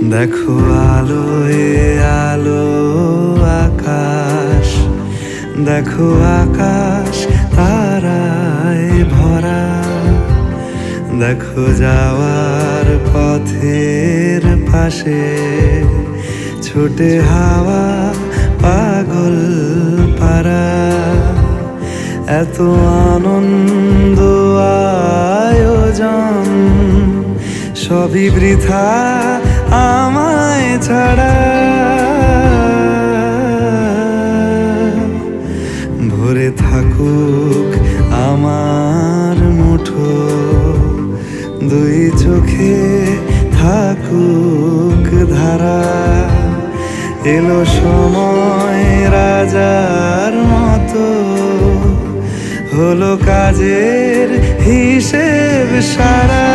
দেখো আলোয় আলো আকাশ, দেখো আকাশ তারায় ভরা। দেখো যাওয়ার পথের পাশে ছোটে হাওয়া পাগল পারা। এত আনন্দ আয়োজন সবই বৃথা আমায় ছাড়া। ভরে থাকুক আমার মুঠো, দুই চোখে থাকুক ধারা। এলো সময় রাজার মতো, হলো কাজের হিসেব সারা।